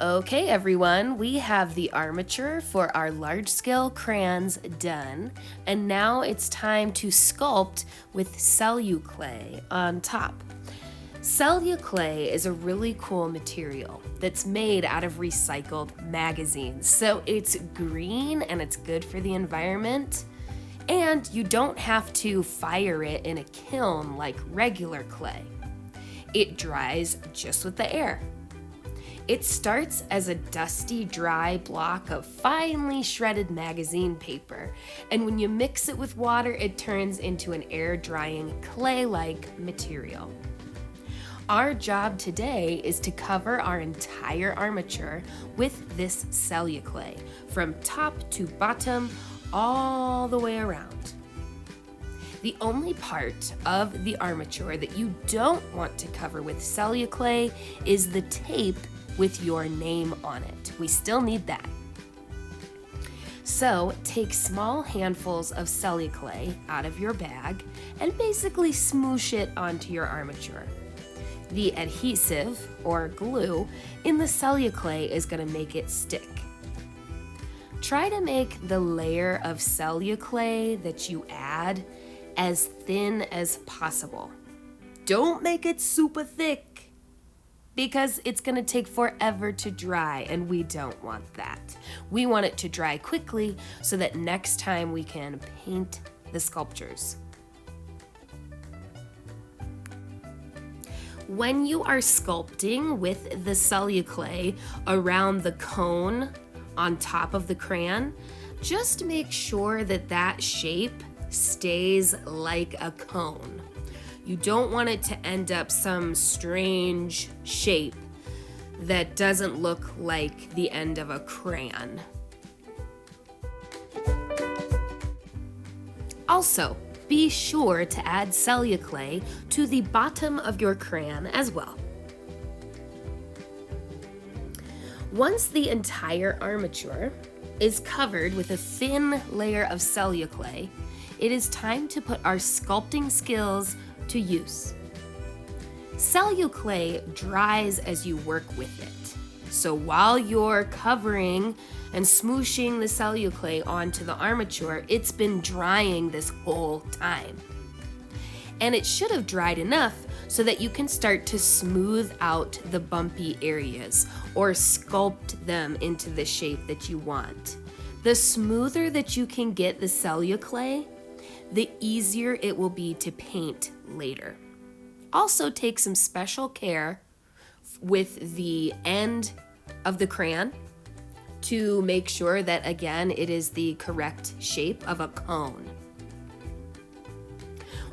Okay, everyone, we have the armature for our large-scale crayons done, and now it's time to sculpt with Celluclay on top. Celluclay is a really cool material that's made out of recycled magazines, so it's green and it's good for the environment, and you don't have to fire it in a kiln like regular clay. It dries just with the air. It starts as a dusty, dry block of finely shredded magazine paper, and when you mix it with water, it turns into an air-drying, clay-like material. Our job today is to cover our entire armature with this Celluclay, from top to bottom, all the way around. The only part of the armature that you don't want to cover with Celluclay is the tape with your name on it. We still need that. So take small handfuls of Celluclay out of your bag and basically smoosh it onto your armature. The adhesive, or glue, in the Celluclay is going to make it stick. Try to make the layer of Celluclay that you add as thin as possible. Don't make it super thick, because it's going to take forever to dry, and we don't want that. We want it to dry quickly so that next time we can paint the sculptures. When you are sculpting with the Celluclay around the cone on top of the crayon, just make sure that that shape stays like a cone. You don't want it to end up some strange shape that doesn't look like the end of a crayon. Also, be sure to add Celluclay to the bottom of your crayon as well. Once the entire armature is covered with a thin layer of Celluclay, it is time to put our sculpting skills to use. Celluclay dries as you work with it. So while you're covering and smooshing the Celluclay onto the armature, it's been drying this whole time. And it should have dried enough so that you can start to smooth out the bumpy areas or sculpt them into the shape that you want. The smoother that you can get the Celluclay, the easier it will be to paint later. Also take some special care with the end of the crayon to make sure that, again, it is the correct shape of a cone.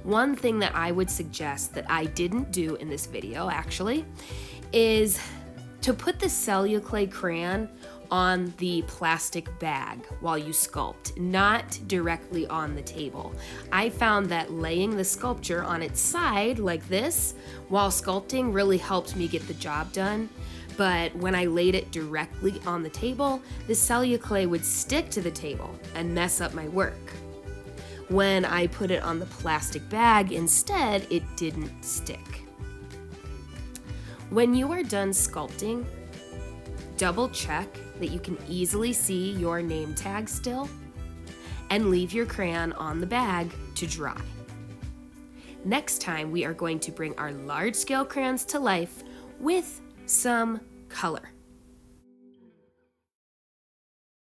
One thing that I would suggest that I didn't do in this video, actually, is to put the Celluclay crayon on the plastic bag while you sculpt, not directly on the table. I found that laying the sculpture on its side like this while sculpting really helped me get the job done, but when I laid it directly on the table, the Celluclay would stick to the table and mess up my work. When I put it on the plastic bag instead, it didn't stick. When you are done sculpting, double check that you can easily see your name tag still, and leave your crayon on the bag to dry. Next time, we are going to bring our large-scale crayons to life with some color.